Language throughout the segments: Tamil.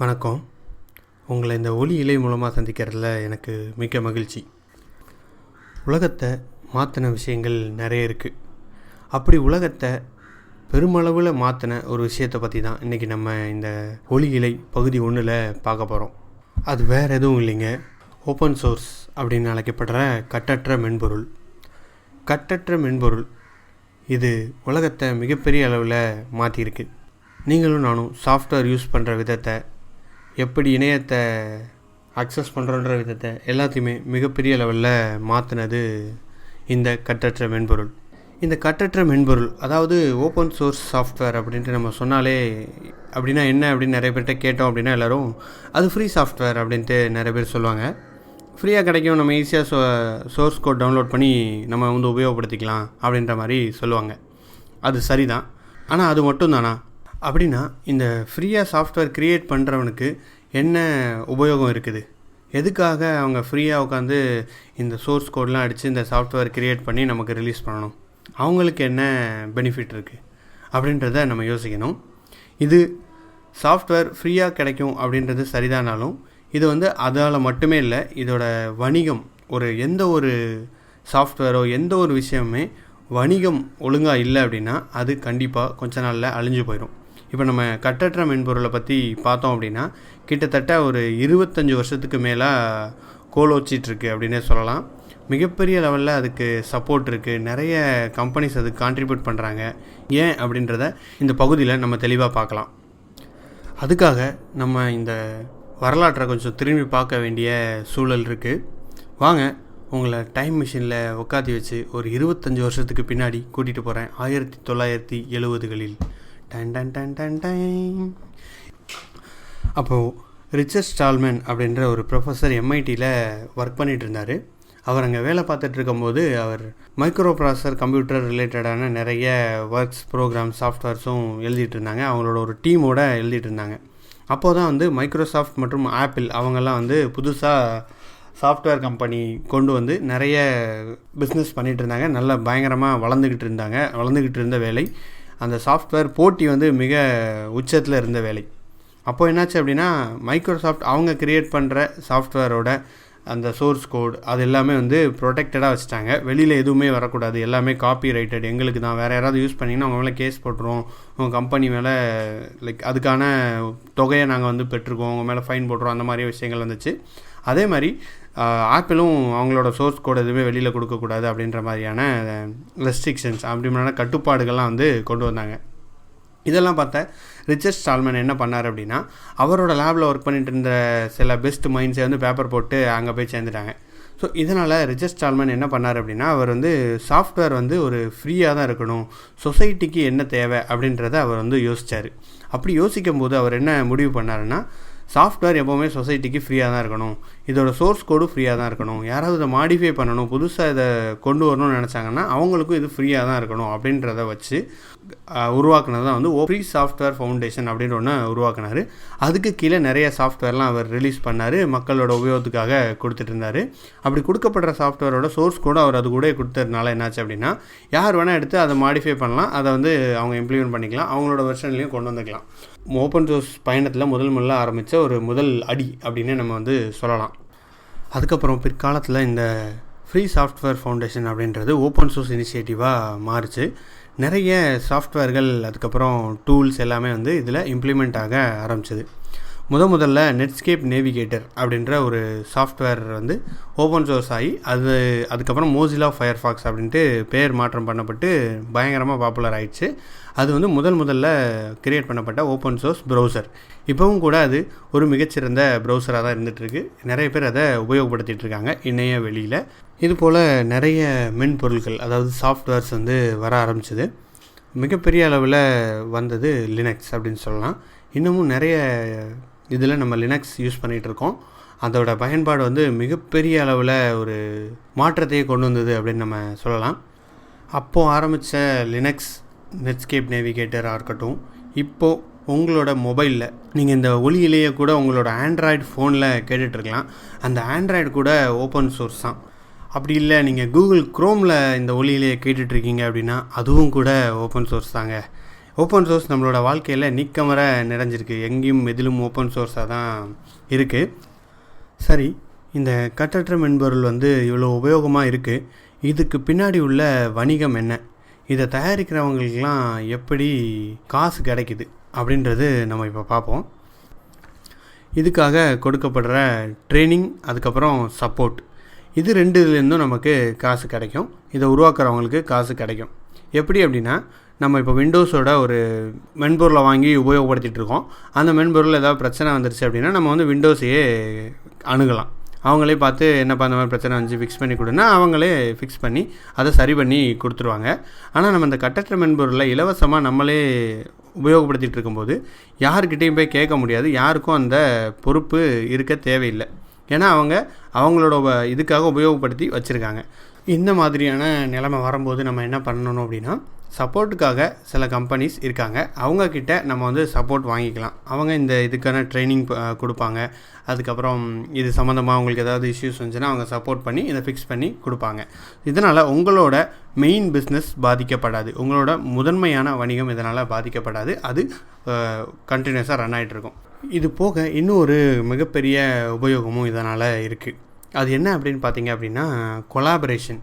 வணக்கம். உங்களை இந்த ஒலி இலை மூலமாக சந்திக்கிறதுல எனக்கு மிக்க மகிழ்ச்சி. உலகத்தை மாற்றின விஷயங்கள் நிறைய இருக்குது. அப்படி உலகத்தை பெருமளவில் மாற்றின ஒரு விஷயத்தை பற்றி தான் இன்றைக்கி நம்ம இந்த ஒலி இலை பகுதி 1ல் பார்க்க போகிறோம். அது வேறு எதுவும் இல்லைங்க, ஓப்பன் சோர்ஸ் அப்படின்னு அழைக்கப்படுற கட்டற்ற மென்பொருள். கட்டற்ற மென்பொருள் இது உலகத்தை மிகப்பெரிய அளவில் மாற்றியிருக்கு. நீங்களும் நானும் சாஃப்ட்வேர் யூஸ் பண்ணுற விதத்தை, எப்படி இணையத்தை அக்சஸ் பண்ணுறோன்ற விதத்தை எல்லாத்தையுமே மிகப்பெரிய லெவலில் மாற்றினது இந்த கட்டற்ற மென்பொருள். இந்த கட்டற்ற மென்பொருள், அதாவது ஓப்பன் சோர்ஸ் சாஃப்ட்வேர் அப்படின்ட்டு நம்ம சொன்னாலே அப்படின்னா என்ன அப்படின்னு நிறைய பேர்கிட்ட கேட்டோம் அப்படின்னா எல்லோரும் அது ஃப்ரீ சாஃப்ட்வேர் அப்படின்ட்டு நிறைய பேர் சொல்லுவாங்க. ஃப்ரீயாக கிடைக்கும், நம்ம ஈஸியாக சோர்ஸ் கோட் டவுன்லோட் பண்ணி நம்ம உபயோகப்படுத்திக்கலாம் அப்படின்ற மாதிரி சொல்லுவாங்க. அது சரிதான். ஆனால் அது மட்டும் தானா அப்படின்னா, இந்த ஃப்ரீயாக சாஃப்ட்வேர் க்ரியேட் பண்ணுறவனுக்கு என்ன உபயோகம் இருக்குது? எதுக்காக அவங்க ஃப்ரீயாக உட்காந்து இந்த சோர்ஸ் கோட்லாம் அடித்து இந்த சாஃப்ட்வேர் க்ரியேட் பண்ணி நமக்கு ரிலீஸ் பண்ணணும்? அவங்களுக்கு என்ன பெனிஃபிட் இருக்குது அப்படின்றத நம்ம யோசிக்கணும். இது சாஃப்ட்வேர் ஃப்ரீயாக கிடைக்கும் அப்படின்றது சரிதானாலும், இது அதால் மட்டுமே இல்லை, இதோட வணிகம், எந்த ஒரு சாஃப்ட்வேரோ எந்த ஒரு விஷயமுமே வணிகம் ஒழுங்காக இல்லை அப்படின்னா அது கண்டிப்பாக கொஞ்ச நாளில் அழிஞ்சு போயிடும். இப்போ நம்ம கட்டற்ற மென்பொருளை பற்றி பார்த்தோம் அப்படின்னா, கிட்டத்தட்ட ஒரு 25 வருஷத்துக்கு மேலே கோலோச்சிட்ருக்கு அப்படின்னே சொல்லலாம். மிகப்பெரிய லெவலில் அதுக்கு சப்போர்ட் இருக்குது. நிறைய கம்பெனிஸ் அதுக்கு கான்ட்ரிபியூட் பண்ணுறாங்க. ஏன் அப்படின்றத இந்த பகுதியில் நம்ம தெளிவாக பார்க்கலாம். அதுக்காக நம்ம இந்த வரலாற்றை கொஞ்சம் திரும்பி பார்க்க வேண்டிய சூழல் இருக்குது. வாங்க, உங்களை டைம் மிஷினில் உட்காத்தி வச்சு ஒரு 25 வருஷத்துக்கு பின்னாடி கூட்டிகிட்டு போகிறேன். 1970களில் டன் டன் டன் டன் டன். அப்போது ரிச்சர்ட் ஸ்டால்மன் அப்படின்ற ஒரு ப்ரொஃபஸர் MITயில் ஒர்க் பண்ணிகிட்டு இருந்தார். அவர் அங்கே வேலை பார்த்துட்டு இருக்கும்போது அவர் மைக்ரோ ப்ராசஸர் கம்ப்யூட்டர் ரிலேட்டடான நிறைய ஒர்க்ஸ், ப்ரோக்ராம், சாஃப்ட்வேர்ஸும் எழுதிட்டு இருந்தாங்க. அவங்களோட ஒரு டீமோடு எழுதிட்டு இருந்தாங்க. அப்போது தான் மைக்ரோசாஃப்ட் மற்றும் ஆப்பிள் அவங்கெல்லாம் புதுசாக சாஃப்ட்வேர் கம்பெனி கொண்டு நிறைய பிஸ்னஸ் பண்ணிகிட்டு இருந்தாங்க. நல்லா பயங்கரமாக வளர்ந்துக்கிட்டு இருந்த வேலை. அந்த சாஃப்ட்வேர் போட்டி மிக உச்சத்தில் இருந்த வேலை. அப்போது என்னாச்சு அப்படின்னா, மைக்ரோசாஃப்ட் அவங்க க்ரியேட் பண்ணுற சாஃப்ட்வேரோட அந்த சோர்ஸ் கோட் அது எல்லாமே ப்ரொடெக்டடாக வச்சுட்டாங்க. வெளியில் எதுவுமே வரக்கூடாது, எல்லாமே காப்பி ரைட்டட், எங்களுக்கு தான், வேறு யாராவது யூஸ் பண்ணிங்கன்னா அவங்க மேலே கேஸ் போட்டுருவோம், உங்கள் கம்பெனி மேலே அதுக்கான தொகையை நாங்கள் பெற்றுருக்கோம், உங்கள் மேலே ஃபைன் போட்டுருவோம், அந்த மாதிரி விஷயங்கள் வந்துச்சு. அதே மாதிரி ஆப்பிளும் அவங்களோட சோர்ஸ் கோட் எதுவுமே வெளியில் கொடுக்கக்கூடாது அப்படின்ற மாதிரியான ரெஸ்ட்ரிக்ஷன்ஸ், அப்படிமான கட்டுப்பாடுகள்லாம் கொண்டு வந்தாங்க. இதெல்லாம் பார்த்தா ரிச்சர்ட் ஸ்டால்மன் என்ன பண்ணார் அப்படின்னா, அவரோட லேபில் ஒர்க் பண்ணிட்டு இருந்த சில பெஸ்ட் மைண்ட்ஸை பேப்பர் போட்டு அங்கே போய் சேர்ந்துட்டாங்க. ஸோ இதனால் ரிச்சர்ட் ஸ்டால்மன் என்ன பண்ணார் அப்படின்னா, அவர் சாஃப்ட்வேர் ஒரு ஃப்ரீயாக தான் இருக்கணும், சொசைட்டிக்கு என்ன தேவை அப்படின்றத அவர் யோசித்தார். அப்படி யோசிக்கும் போது அவர் என்ன முடிவு பண்ணாருன்னா, சாஃப்ட்வேர் எப்போவுமே சொசைட்டிக்கு ஃப்ரீயாக தான் இருக்கணும், இதோட சோர்ஸ் கோடும் ஃப்ரீயாக தான் இருக்கணும், யாராவது இதை மாடிஃபை பண்ணணும், புதுசாக இதை கொண்டு வரணும்னு நினச்சாங்கன்னா அவங்களுக்கும் இது ஃப்ரீயாக தான் இருக்கணும் அப்படின்றத வச்சு உருவாக்குனது தான் ஃப்ரீ சாஃப்ட்வேர் ஃபவுண்டேஷன் அப்படின்னு ஒன்று உருவாக்குனார். அதுக்கு கீழே நிறைய சாஃப்ட்வேர்லாம் அவர் ரிலீஸ் பண்ணார், மக்களோட உபயோகத்துக்காக கொடுத்துட்டு இருந்தார். அப்படி கொடுக்கப்படுற சாஃப்ட்வேரோட சோர்ஸ் கோடும் அவர் அது கூட கொடுத்ததுனால என்னாச்சு அப்படின்னா, யார் வேணால் எடுத்து அதை மாடிஃபை பண்ணலாம், அதை அவங்க இம்ப்ளிமெண்ட் பண்ணிக்கலாம், அவங்களோட வெர்ஷன்லேயும் கொண்டு வந்துக்கலாம். ஓப்பன் சோர்ஸ் பயணத்தில் முதல்ல ஆரம்பித்த ஒரு முதல் அடி அப்படின்னு நம்ம சொல்லலாம். அதுக்கப்புறம் பிற்காலத்தில் இந்த ஃப்ரீ சாஃப்ட்வேர் ஃபவுண்டேஷன் அப்படின்றது ஓப்பன் சோர்ஸ் இனிஷியேட்டிவாக மாறிச்சு. நிறைய சாஃப்ட்வேர்கள், அதுக்கப்புறம் டூல்ஸ் எல்லாமே இதில் இம்ப்ளிமெண்ட் ஆக ஆரம்பிச்சது. முதல்ல நெட்ஸ்கேப் நேவிகேட்டர் அப்படின்ற ஒரு சாஃப்ட்வேர் ஓப்பன் சோர்ஸ் ஆகி அதுக்கப்புறம் மோசிலா ஃபயர்ஃபாக்ஸ் அப்படின்ட்டு பேர் மாற்றம் பண்ணப்பட்டு பயங்கரமாக பாப்புலர் ஆயிடுச்சு. அது முதல்ல கிரியேட் பண்ணப்பட்ட ஓப்பன் சோர்ஸ் ப்ரௌசர். இப்போவும் கூட அது ஒரு மிகச்சிறந்த ப்ரௌசராக தான் இருந்துகிட்ருக்கு. நிறைய பேர் அதை உபயோகப்படுத்திகிட்டு இருக்காங்க இணைய வெளியில். இதுபோல் நிறைய மென்பொருட்கள், அதாவது சாஃப்ட்வேர்ஸ் வர ஆரம்பிச்சது. மிகப்பெரிய அளவில் வந்தது லினக்ஸ் அப்படின்னு சொல்லலாம். இன்னமும் நிறைய இதில் நம்ம லினக்ஸ் யூஸ் பண்ணிகிட்ருக்கோம். அதோட பயன்பாடு மிகப்பெரிய அளவில் ஒரு மாற்றத்தையே கொண்டு வந்தது அப்படின்னு நம்ம சொல்லலாம். அப்போது ஆரம்பித்த லினக்ஸ், நெட்ஸ்கேப் நேவிகேட்டராக இருக்கட்டும், இப்போது உங்களோட மொபைலில் நீங்கள் இந்த ஒலியிலேயே கூட உங்களோட ஆண்ட்ராய்டு ஃபோனில் கேட்டுட்ருக்கலாம். அந்த ஆண்ட்ராய்டு கூட ஓப்பன் சோர்ஸ் தான். அப்படி இல்லை, நீங்கள் கூகுள் க்ரோமில் இந்த ஒலியிலேயே கேட்டுட்ருக்கீங்க அப்படின்னா அதுவும் கூட ஓப்பன் சோர்ஸ் தாங்க. ஓப்பன் சோர்ஸ் நம்மளோட வாழ்க்கையில் நிக்கமர நிறைஞ்சிருக்கு. எங்கேயும் எதிலும் ஓப்பன் சோர்ஸாக தான் இருக்குது. சரி, இந்த கட்டற்ற மென்பொருள் இவ்வளோ உபயோகமாக இருக்குது. இதுக்கு பின்னாடி உள்ள வணிகம் என்ன? இதை தயாரிக்கிறவங்களுக்கெல்லாம் எப்படி காசு கிடைக்குது அப்படின்றது நம்ம இப்போ பார்ப்போம். இதுக்காக கொடுக்கப்படுற ட்ரைனிங், அதுக்கப்புறம் சப்போர்ட், இது ரெண்டுலேருந்தும் நமக்கு காசு கிடைக்கும். இதை உருவாக்குறவங்களுக்கு காசு கிடைக்கும். எப்படி அப்படின்னா, நம்ம இப்போ விண்டோஸோட ஒரு மென்பொருளை வாங்கி உபயோகப்படுத்திகிட்டு இருக்கோம். அந்த மென்பொருள் ஏதாவது பிரச்சனை வந்துருச்சு அப்படின்னா நம்ம விண்டோஸையே அணுகலாம். அவங்களே பார்த்து என்னப்பா அந்த மாதிரி பிரச்சனை வந்துச்சு ஃபிக்ஸ் பண்ணி கொடுன்னா அவங்களே ஃபிக்ஸ் பண்ணி அதை சரி பண்ணி கொடுத்துருவாங்க. ஆனால் நம்ம இந்த கட்டற்ற மென்பொருளை இலவசமாக நம்மளே உபயோகப்படுத்திகிட்டு இருக்கும்போது யாருக்கிட்டையும் போய் கேட்க முடியாது. யாருக்கும் அந்த பொறுப்பு இருக்க தேவையில்லை. ஏன்னா அவங்களோட இதுக்காக உபயோகப்படுத்தி வச்சுருக்காங்க. இந்த மாதிரியான நிலைமை வரும்போது நம்ம என்ன பண்ணணும் அப்படின்னா, சப்போர்ட்டுக்காக சில கம்பெனிஸ் இருக்காங்க. அவங்கக்கிட்ட நம்ம சப்போர்ட் வாங்கிக்கலாம். அவங்க இந்த இதுக்கான ட்ரைனிங் கொடுப்பாங்க. அதுக்கப்புறம் இது சம்மந்தமாக அவங்களுக்கு ஏதாவது இஷ்யூஸ் வந்துச்சுன்னா அவங்க சப்போர்ட் பண்ணி இதை ஃபிக்ஸ் பண்ணி கொடுப்பாங்க. இதனால் உங்களோட மெயின் பிஸ்னஸ் பாதிக்கப்படாது. உங்களோட முதன்மையான வணிகம் இதனால் பாதிக்கப்படாது. அது கண்டினியூஸாக ரன் ஆகிட்ருக்கும். இது போக இன்னும் ஒரு மிகப்பெரிய உபயோகமும் இதனால் இருக்குது. அது என்ன அப்படின்னு பார்த்தீங்க அப்படின்னா, கொலாபரேஷன்.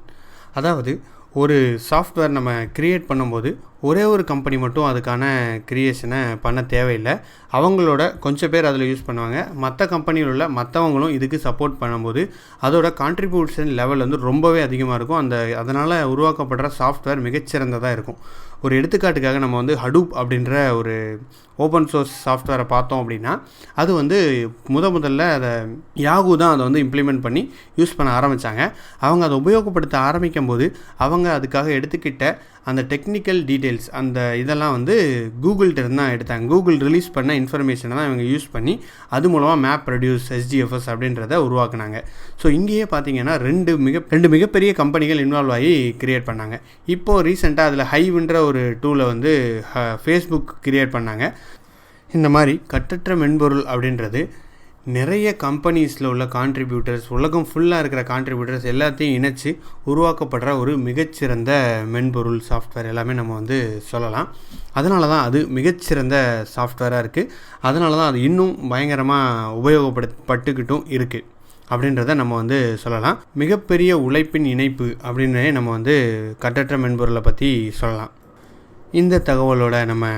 அதாவது ஒரு சாஃப்ட்வேர் நம்ம க்ரியேட் பண்ணும்போது ஒரே ஒரு கம்பெனி மட்டும் அதுக்கான க்ரியேஷனை பண்ண தேவையில்லை. அவங்களோட கொஞ்சம் பேர் அதில் யூஸ் பண்ணுவாங்க. மற்ற கம்பெனியில் உள்ள மற்றவங்களும் இதுக்கு சப்போர்ட் பண்ணும்போது அதோட கான்ட்ரிபியூஷன் லெவல் ரொம்பவே அதிகமாக இருக்கும். அதனால் உருவாக்கப்படுற சாஃப்ட்வேர் மிகச்சிறந்ததாக இருக்கும். ஒரு எடுத்துக்காட்டுக்காக நம்ம ஹடூப் அப்படின்ற ஒரு ஓப்பன் சோர்ஸ் சாஃப்ட்வேரை பார்த்தோம் அப்படின்னா, அது முதல்ல அதை யாகு தான் அதை இம்ப்ளிமெண்ட் பண்ணி யூஸ் பண்ண ஆரம்பித்தாங்க. அவங்க அதை உபயோகப்படுத்த ஆரம்பிக்கும் போது அவங்க அதுக்காக எடுத்துக்கிட்ட அந்த டெக்னிக்கல் டீட்டெயில்ஸ், அந்த இதெல்லாம் கூகுள்கிட்ட இருந்து தான் எடுத்தாங்க. கூகுள் ரிலீஸ் பண்ண இன்ஃபர்மேஷனை தான் இவங்க யூஸ் பண்ணி அது மூலமாக மேப் ப்ரொடியூஸ் HDFS அப்படின்றத உருவாக்குனாங்க. ஸோ இங்கேயே பார்த்தீங்கன்னா ரெண்டு மிகப்பெரிய கம்பெனிகள் இன்வால்வ் ஆகி கிரியேட் பண்ணாங்க. இப்போது ரீசெண்டாக அதில் ஹைவ்ன்ற ஒரு டூலை ஃபேஸ்புக் கிரியேட் பண்ணாங்க. இந்த மாதிரி கட்டற்ற மென்பொருள் அப்படின்றது நிறைய கம்பெனிஸில் உள்ள கான்ட்ரிபியூட்டர்ஸ், உலகம் ஃபுல்லாக இருக்கிற கான்ட்ரிபியூட்டர்ஸ் எல்லாத்தையும் இணைச்சி உருவாக்கப்படுற ஒரு மிகச்சிறந்த மென்பொருள் சாஃப்ட்வேர் எல்லாமே நம்ம சொல்லலாம். அதனால தான் அது மிகச்சிறந்த சாஃப்ட்வேராக இருக்குது. அதனால தான் அது இன்னும் பயங்கரமாக உபயோகப்பட்டுக்கிட்டும் இருக்குது அப்படின்றத நம்ம சொல்லலாம். மிகப்பெரிய உழைப்பின் இணைப்பு அப்படின்னு நம்ம கட்டற்ற மென்பொருளை பற்றி சொல்லலாம். இந்த தகவலோட நம்ம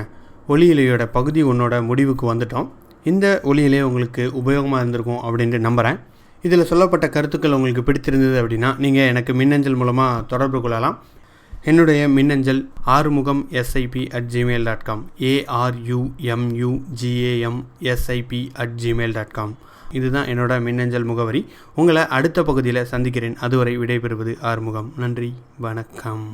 ஒலியிலையோட பகுதி 1 முடிவுக்கு வந்துட்டோம். இந்த ஒலியிலே உங்களுக்கு உபயோகமாக இருந்திருக்கும் அப்படின்ட்டு நம்புகிறேன். இதில் சொல்லப்பட்ட கருத்துக்கள் உங்களுக்கு பிடித்திருந்தது அப்படின்னா நீங்கள் எனக்கு மின்னஞ்சல் மூலமாக தொடர்பு கொள்ளலாம். என்னுடைய மின்னஞ்சல் arumugam@gmail.com, arumugam@gmail.com. இதுதான் என்னோட மின்னஞ்சல் முகவரி. உங்களை அடுத்த பகுதியில் சந்திக்கிறேன். அதுவரை விடைபெறுவது ஆறுமுகம். நன்றி, வணக்கம்.